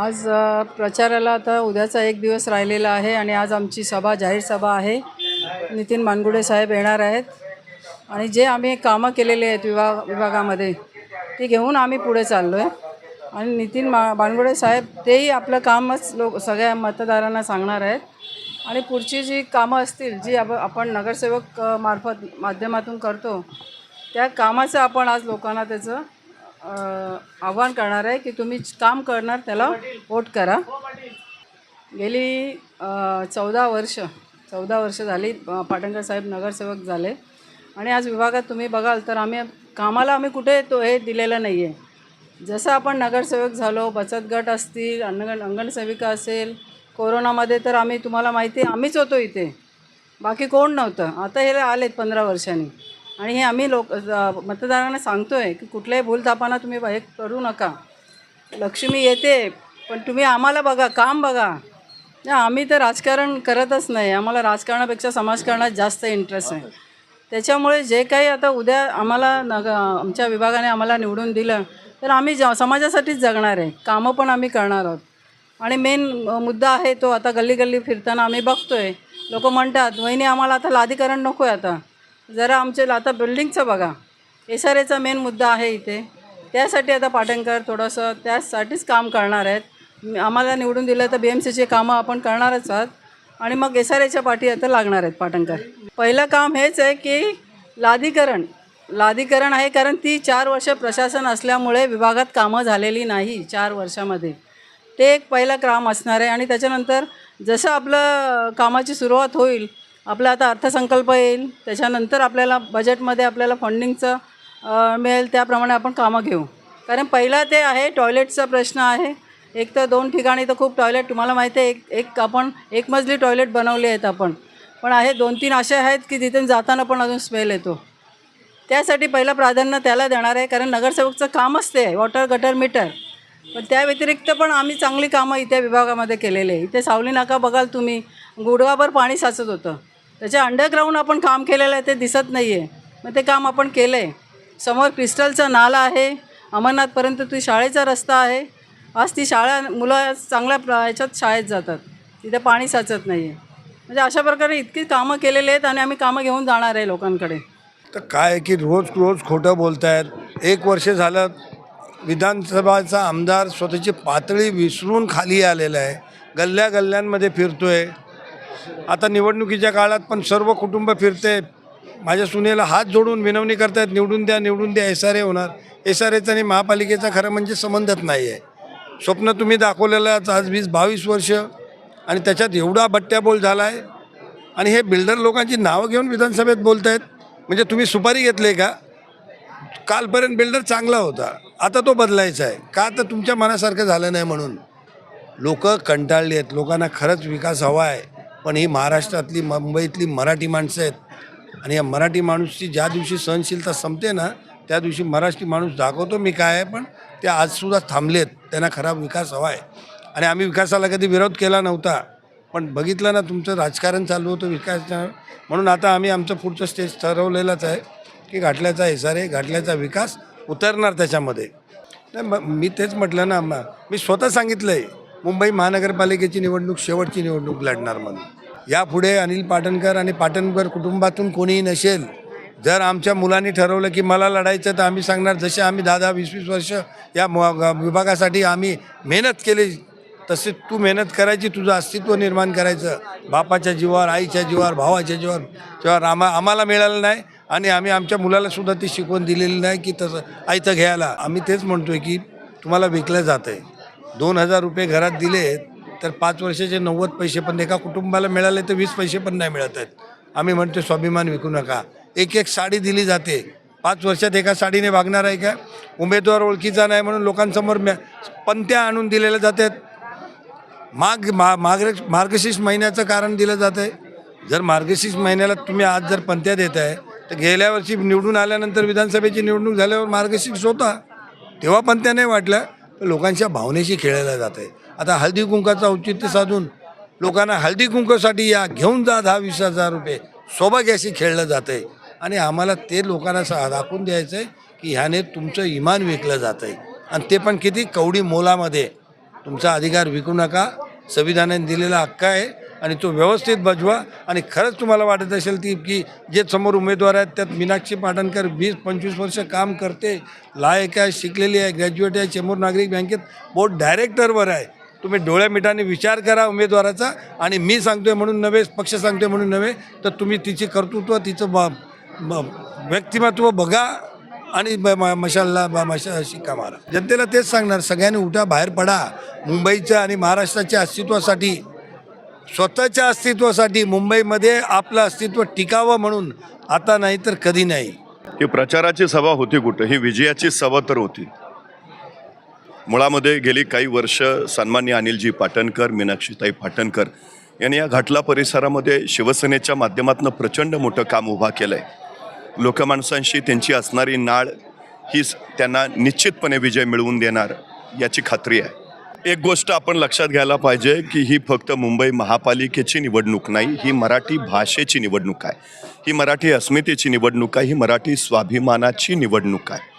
आज प्रचाराला आता उद्याचा एक दिवस राहिलेला आहे आणि आज आमची सभा जाहीर सभा आहे. नितीन मानगुडे साहेब येणार आहेत आणि जे आम्ही कामं केलेले आहेत विभागामध्ये ते घेऊन आम्ही पुढे चाललो आहे. आणि नितीन मानगुडे साहेब तेही आपलं कामच सगळ्या मतदारांना सांगणार आहेत आणि पुढची जी कामं असतील जी आपण नगरसेवक माध्यमातून करतो त्या कामाचं आपण आज लोकांना त्याचं आव्हान करणार आहे की तुम्ही काम करणार त्याला वोट करा. गेली 14 वर्ष झाली पाटणकर साहेब नगरसेवक झाले आणि आज विभागात तुम्ही बघाल तर आम्ही कुठे हे दिलेलं नाही आहे. जसं आपण नगरसेवक झालो, बचत गट असतील, अंगणसेविका असेल, कोरोनामध्ये तर तुम्हाला माहिती आहे आम्हीच होतो इथे, बाकी कोण नव्हतं. आता हे आलेत 15 वर्षांनी आणि हे आम्ही मतदारांना सांगतो आहे की कुठल्याही भूलथापांना तुम्ही हे करू नका. लक्ष्मी येते पण तुम्ही आम्हाला बघा, काम बघा. आम्ही तर राजकारण करतच नाही, आम्हाला राजकारणापेक्षा समाजकारणात जास्त इंटरेस्ट आहे. त्याच्यामुळे जे काही आता उद्या आमच्या विभागाने आम्हाला निवडून दिलं तर आम्ही समाजासाठीच जगणार आहे, कामं पण आम्ही करणार आहोत. आणि मेन मुद्दा आहे तो आता गल्ली गल्ली फिरताना आम्ही बघतो आहे, लोक म्हणतात वहिनी आम्हाला आता लादीकरण नको आहे, आता जरा आता बिल्डिंगचं बघा. SRAचा मेन मुद्दा आहे इथे. त्यासाठी आता पाटणकर थोडंसं त्यासाठीच काम करणार आहेत. आम्हाला निवडून दिलं तर BMCचे कामं आपण करणारच आहात आणि मग SRAच्या पाठी आता लागणार आहेत पाटणकर. पहिलं काम हेच आहे की लादीकरण आहे, कारण ती 4 वर्ष प्रशासन असल्यामुळे विभागात कामं झालेली नाही 4 वर्षामध्ये. ते एक पहिलं काम असणार आहे. आणि त्याच्यानंतर जसं आपलं कामाची सुरुवात होईल, आपला आता अर्थसंकल्प येईल, त्याच्यानंतर आपल्याला बजेटमध्ये आपल्याला फंडिंगचं मिळेल, त्याप्रमाणे आपण कामं घेऊ. कारण पहिला ते आहे टॉयलेटचा प्रश्न आहे. एक तर 2 ठिकाणी तर खूप टॉयलेट तुम्हाला माहिती आहे, आपण एक मजली टॉयलेट बनवली आहेत पण आहे 2-3 असे आहेत की तिथून जाताना पण अजून स्मेल येतो. त्यासाठी पहिलं प्राधान्य त्याला देणार आहे, कारण नगरसेवकचं कामच ते आहे, वॉटर गटर मीटर. पण त्या व्यतिरिक्त पण आम्ही चांगली कामं इथे विभागामध्ये केलेले आहे. इथे सावली नाका बघाल तुम्ही, गुडघाभर पाणी साचत होतं, त्याच्या अंडरग्राऊंड आपण काम केलेलं आहे, ते दिसत नाही आहे, मग ते काम आपण केलं आहे. समोर क्रिस्टलचा नाला आहे, अमरनाथपर्यंत ती शाळेचा रस्ता आहे. आज ती मुलं चांगल्या ह्याच्यात शाळेत जातात, तिथे पाणी साचत नाही आहे. म्हणजे अशा प्रकारे इतकी कामं केलेली आहेत आणि आम्ही कामं घेऊन जाणार आहे लोकांकडे. तर काय की रोज खोटं बोलत आहेत. 1 वर्ष झालं विधानसभाचा आमदार स्वतःची पातळी विसरून खाली आलेला आहे, गल्ल्यांमध्ये फिरतो आहे. आता निवडणुकीच्या काळात पण सर्व कुटुंब फिरते, माझ्या सुनेला हात जोडून विनवणी करतायत, निवडून द्या, SRA होणार. SRAचा आणि महापालिकेचा खरं म्हणजे संबंधच नाही आहे. स्वप्न तुम्ही दाखवलेलं आज 20-22 वर्ष आणि त्याच्यात एवढा बट्ट्याबोल झाला आहे. आणि हे बिल्डर लोकांची नावं घेऊन विधानसभेत बोलत आहेत. म्हणजे तुम्ही सुपारी घेतली का? कालपर्यंत बिल्डर चांगला होता, आता तो बदलायचा आहे का? तर तुमच्या मनासारखं झालं नाही म्हणून लोक कंटाळली आहेत. लोकांना खरंच विकास हवा आहे, पण ही महाराष्ट्रातली मुंबईतली मराठी माणसं आहेत आणि या मराठी माणूसची ज्या दिवशी सहनशीलता संपते ना, त्या दिवशी मराठी माणूस दाखवतो मी काय आहे. पण ते आजसुद्धा थांबलेत, त्यांना खरा विकास हवा आहे. आणि आम्ही विकासाला कधी विरोध केला नव्हता, पण बघितलं ना तुमचं राजकारण चालू होतं विकासाचं. म्हणून आता आम्ही आमचं पुढचं स्टेज ठरवलेलंच आहे की घाटल्याचा SRA, घाटल्याचा विकास उतरणार त्याच्यामध्ये. मी तेच म्हटलं ना, मी स्वतः सांगितलं आहे मुंबई महानगरपालिकेची निवडणूक शेवटची निवडणूक लढणार म्हणून. यापुढे अनिल पाटणकर आणि पाटणकर कुटुंबातून कोणीही नसेल. जर आमच्या मुलांनी ठरवलं की मला लढायचं तर आम्ही सांगणार, जसे आम्ही 10-20 वर्ष या विभागासाठी आम्ही मेहनत केली तसे तू मेहनत करायची, तुझं अस्तित्व निर्माण करायचं. बापाच्या जीवावर, आईच्या जीवावर, भावाच्या जीवावर आम्हाला मिळालं नाही आणि आम्ही आमच्या मुलालासुद्धा ती शिकवण दिलेली नाही की तसं आयतं घ्यायला. आम्ही तेच म्हणतो आहे की तुम्हाला विकलं जातं आहे. 2,000 रुपये घरात दिले तर 5 वर्षाचे 90 पैसे पण एका कुटुंबाला मिळाले तर 20 पैसे पण नाही मिळत आहेत. आम्ही म्हणतो स्वाभिमान विकू नका. एक साडी दिली जाते, 5 वर्षात एका साडीने भागणार आहे का? उमेदवार ओळखीचा नाही म्हणून लोकांसमोर पंत्या आणून दिलेल्या जातात. मार्गशीर्ष महिन्याचं कारण दिलं जातं आहे. जर मार्गशीर्ष महिन्याला तुम्ही आज जर पंत्या देत आहे तर गेल्या वर्षी निवडून आल्यानंतर विधानसभेची निवडणूक झाल्यावर मार्गशीर्ष होता, तेव्हा पंत्या नाही वाटल्या. तर लोकांच्या भावनेशी खेळलं जातं आहे. आता हळदी कुंकाचं औचित्य साधून लोकांना हळदी कुंकासाठी या घेऊन जा 10-20 हजार रुपये सौभाग्याशी खेळलं जातं आहे. आणि आम्हाला ते लोकांना दाखवून द्यायचं आहे की ह्याने तुमचं इमान विकलं जातं आहे आणि ते पण किती कवडी मोलामध्ये. तुमचा अधिकार विकू नका. संविधानाने दिलेला हक्क आहे आणि तो व्यवस्थित बजवा. आणि खरंच तुम्हाला वाटत असेल की जे समोर उमेदवार आहेत त्यात मीनाक्षी पाटणकर 20-25 वर्ष काम करते, लायक आहे, शिकलेली आहे, ग्रॅज्युएट आहे, चेंबूर नागरिक बँकेत बोर्ड डायरेक्टरवर आहे. तुम्ही डोळ्या मिठाने विचार करा उमेदवाराचा. आणि मी सांगतोय म्हणून नव्हे, पक्ष सांगतोय म्हणून नव्हे, तर तुम्ही तिची कर्तृत्व, तिचं व्यक्तिमत्व बघा आणि मशालला शिक्का मारा. जनतेला तेच सांगणार, सगळ्यांनी उठा, बाहेर पडा. मुंबईच्या आणि महाराष्ट्राच्या अस्तित्वासाठी, स्वतःच्या अस्तित्वासाठी, मुंबईमध्ये आपलं अस्तित्व टिकावं म्हणून, आता नाही तर कधी नाही. ही प्रचाराची सभा होती कुठं? ही विजयाची सभा तर होती. मुळामध्ये गेली काही वर्ष सन्माननीय अनिलजी पाटणकर, मीनाक्षीताई पाटणकर यांनी या घाटला परिसरामध्ये शिवसेनेच्या माध्यमातून प्रचंड मोठं काम उभा केलं आहे. लोकमानसांशी त्यांची असणारी नाळ ही त्यांना निश्चितपणे विजय मिळवून देणार याची खात्री आहे. एक गोष्ट आपण लक्षात घ्यायला पाहिजे की ही फक्त मुंबई महापालिकेची निवडणूक नाही, ही मराठी भाषेची निवडणूक आहे, ही मराठी अस्मितेची निवडणूक आहे, ही मराठी स्वाभिमानाची निवडणूक आहे.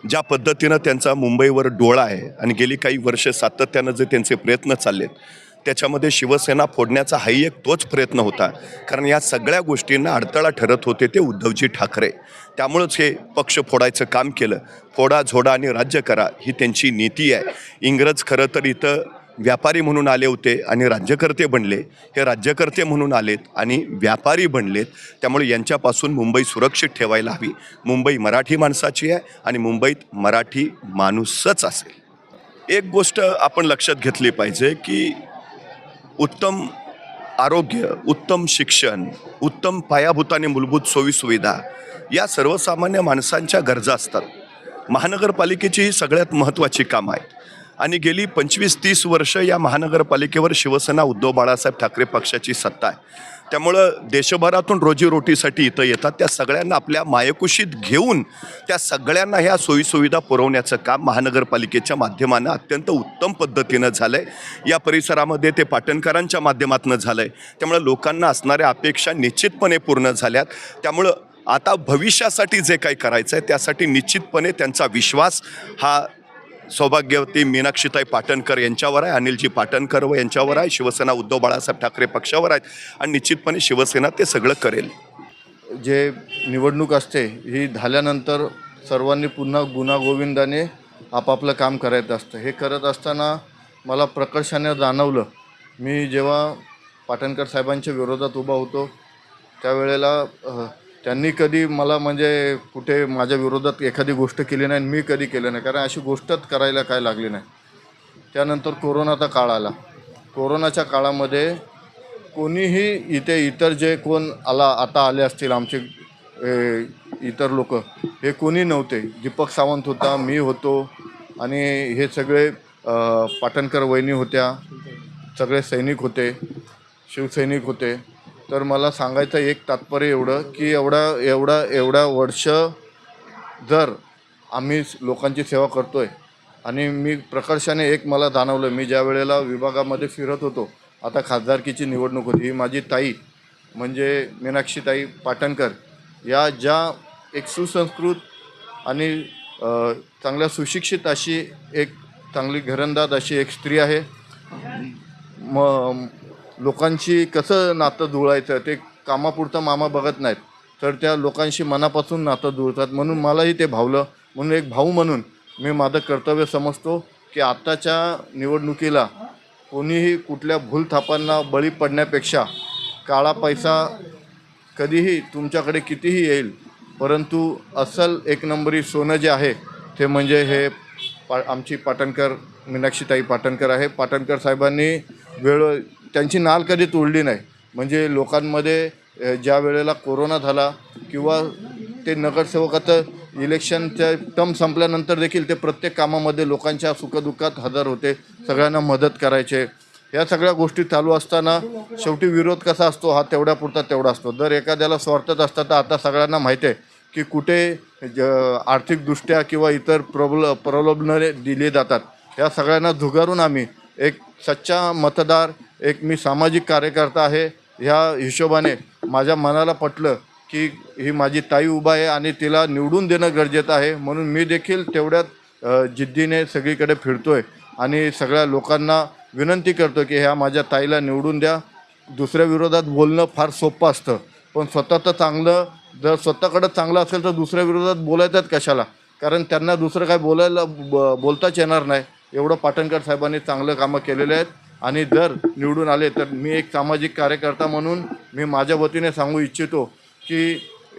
ज्या पद्धतीनं त्यांचा मुंबईवर डोळा आहे आणि गेली काही वर्ष सातत्यानं जे त्यांचे प्रयत्न चाललेत त्याच्यामध्ये शिवसेना फोडण्याचा हाही एक तोच प्रयत्न होता. कारण या सगळ्या गोष्टींना अडथळा ठरत होते ते उद्धवजी ठाकरे. त्यामुळंच हे पक्ष फोडायचं काम केलं. फोडा, झोडा आणि राज्य करा ही त्यांची नीती आहे. इंग्रज खरं तर इथं व्यापारी म्हणून आले होते आणि राज्यकर्ते बनले. हे राज्यकर्ते म्हणून आलेत आणि व्यापारी बनलेत. त्यामुळे यांच्यापासून मुंबई सुरक्षित ठेवायला हवी. मुंबई मराठी माणसाची आहे आणि मुंबईत मराठी माणूसच असेल. एक गोष्ट आपण लक्षात घेतली पाहिजे की उत्तम आरोग्य, उत्तम शिक्षण, उत्तम पायाभूत आणि मूलभूत सोयीसुविधा या सर्वसामान्य माणसांच्या गरजा असतात. महानगरपालिकेची ही सगळ्यात महत्त्वाची कामं आहेत आणि गेली 25-30 वर्ष या महानगरपालिकेवर शिवसेना उद्धव बाळासाहेब ठाकरे पक्षाची सत्ता आहे. त्यामुळं देशभरातून रोजीरोटीसाठी इथं येतात त्या सगळ्यांना आपल्या मायकुशीत घेऊन त्या सगळ्यांना ह्या सोयीसुविधा पुरवण्याचं काम महानगरपालिकेच्या माध्यमानं अत्यंत उत्तम पद्धतीनं झालं आहे. या परिसरामध्ये ते पाटणकरांच्या माध्यमातून झालं आहे. त्यामुळं लोकांना असणाऱ्या अपेक्षा निश्चितपणे पूर्ण झाल्यात. त्यामुळं आता भविष्यासाठी जे काही करायचं आहे त्यासाठी निश्चितपणे त्यांचा विश्वास हा सौभाग्यवती मीनाक्षीताई पाटणकर यांच्यावर आहे, अनिलजी पाटणकर व यांच्यावर आहे, शिवसेना उद्धव बाळासाहेब ठाकरे पक्षावर आहेत आणि निश्चितपणे शिवसेना ते सगळं करेल. जे निवडणूक असते ही झाल्यानंतर सर्वांनी पुन्हा गुण्यागोविंदाने आपापलं काम करायचं असतं. हे करत असताना मला प्रकर्षाने जाणवलं, मी जेव्हा पाटणकर साहेबांच्या विरोधात उभा होतो त्यावेळेला त्यांनी कधी मला म्हणजे कुठे माझ्या विरोधात एखादी गोष्ट केली नाही, मी कधी केलं नाही, कारण अशी गोष्टच करायला काय लागली नाही. त्यानंतर कोरोनाचा काळ आला. कोरोनाच्या काळामध्ये कोणीही इतर जे कोण आता आले असतील आमचे इतर लोक, हे कोणी नव्हते. दीपक सावंत होता, मी होतो आणि हे सगळे पाटणकर वहिनी होत्या, सगळे सैनिक होते, शिवसैनिक होते. तर मला सांगायचं एक तात्पर्य एवढं की एवढा वर्ष जर आम्ही लोकांची सेवा करतो आहे आणि मी प्रकर्षाने एक मला जाणवलं, मी ज्या वेळेला विभागामध्ये फिरत होतो, आता खासदारकीची निवडणूक होती, ही माझी ताई म्हणजे मीनाक्षीताई पाटणकर या ज्या एक सुसंस्कृत आणि चांगल्या सुशिक्षित अशी एक चांगली घरंदाज अशी एक स्त्री आहे. लोकांशी कसं नातं जुळायचं ते कामापुरतं मामा बघत नाहीत, तर त्या लोकांशी मनापासून नातं जुळतात. म्हणून मलाही ते भावलं. म्हणून एक भाऊ म्हणून मी माझं कर्तव्य समजतो की आत्ताच्या निवडणुकीला कोणीही कुठल्या भूलथापांना बळी पडण्यापेक्षा काळा पैसा कधीही तुमच्याकडे कितीही येईल, परंतु अस्सल एक नंबरी सोनं जे आहे ते म्हणजे हे आमची पाटणकर मीनाक्षीताई पाटणकर आहे. पाटणकर साहेबांनी त्यांची नाल कधी तोडली नाही. म्हणजे लोकांमध्ये ज्या वेळेला कोरोना झाला किंवा ते नगरसेवकाचं इलेक्शनच्या टर्म संपल्यानंतर देखील ते प्रत्येक कामामध्ये लोकांच्या सुखदुःखात हजर होते, सगळ्यांना मदत करायचे. या सगळ्या गोष्टी चालू असताना शेवटी विरोध कसा असतो, हा तेवढ्यापुरता तेवढा असतो. जर एखाद्याला स्वार्थच असतं तर आता सगळ्यांना माहिती आहे की कुठे आर्थिकदृष्ट्या किंवा इतर प्रलोभने दिली जातात. या सगळ्यांना झुगारून आम्ही एक सच्चा मतदार, एक मी सामाजिक कार्यकर्ता आहे, ह्या हिशोबाने माझ्या मनाला पटलं की ही माझी ताई उभा आहे आणि तिला निवडून देणं गरजेचं आहे. म्हणून मी देखील तेवढ्यात जिद्दीने सगळीकडे फिरतो आहे आणि सगळ्या लोकांना विनंती करतो की ह्या माझ्या ताईला निवडून द्या. दुसऱ्या विरोधात बोलणं फार सोपं असतं, पण स्वतःचं चांगलं जर स्वतःकडं चांगलं असेल तर दुसऱ्या विरोधात बोलायचंच कशाला, कारण त्यांना दुसरं काय बोलताच येणार नाही. एवढं पाटणकर साहेबांनी चांगलं कामं केलेले आहेत. आणि जर निवडून आले तर मी एक सामाजिक कार्यकर्ता म्हणून मी माझ्या वतीने सांगू इच्छितो की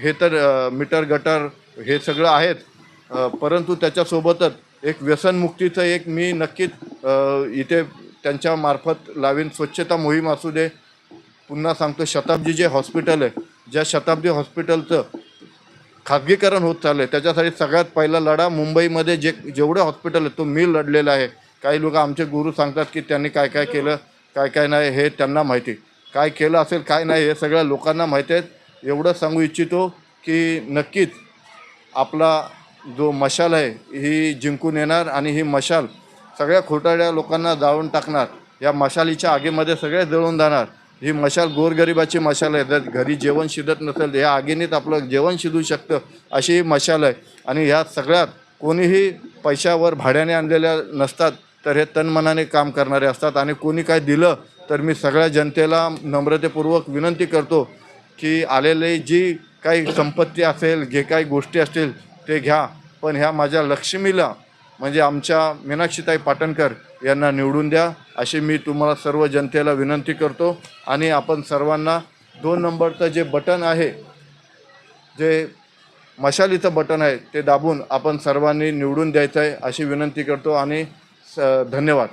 हे तर मीटर गटर हे सगळं आहेच, परंतु त्याच्यासोबतच एक व्यसनमुक्तीचं एक मी नक्कीच इथे त्यांच्यामार्फत लावीन. स्वच्छता मोहीम असू दे, पुन्हा सांगतो शताब्दी जे हॉस्पिटल आहे, ज्या शताब्दी हॉस्पिटलचं खाजगीकरण होत चाललं आहे त्याच्यासाठी सगळ्यात पहिला लढा मुंबईमध्ये जेवढे हॉस्पिटल आहेत तो मी लढलेला आहे. काही लोक आमचे गुरु सांगतात की त्यांनी काय काय केलं काय काय नाही हे त्यांना माहिती, काय केलं असेल काय नाही हे सगळ्या लोकांना माहिती आहेत. एवढं सांगू इच्छितो की नक्कीच आपला जो मशाल आहे ही जिंकून येणार आणि ही मशाल सगळ्या खोटारड्या लोकांना जाळून टाकणार. या मशालीच्या आगीमध्ये सगळे जळून जाणार. ही मशाल गोरगरिबाची मशाल आहे. जर घरी जेवण शिजत नसेल या आगीनेच आपलं जेवण शिजू शकतं अशी ही मशाल आहे. आणि ह्या सगळ्यात कोणीही पैशावर भाड्याने आणलेल्या नसतात, तर हे तनमनाने काम करणारे असतात. आणि कोणी काय दिलं तर मी सगळ्या जनतेला नम्रतेपूर्वक विनंती करतो की आलेले जी काही संपत्ती असेल जे काही गोष्टी असतील ते घ्या, पण ह्या माझ्या लक्ष्मीला म्हणजे आमच्या मीनाक्षीताई पाटणकर यांना निवडून द्या अशी मी तुम्हाला सर्व जनतेला विनंती करतो. आणि आपण सर्वांना 2 नंबरचं जे बटन आहे, जे मशालीचं बटन आहे ते दाबून आपण सर्वांनी निवडून द्यायचं आहे अशी विनंती करतो. आणि धन्यवाद.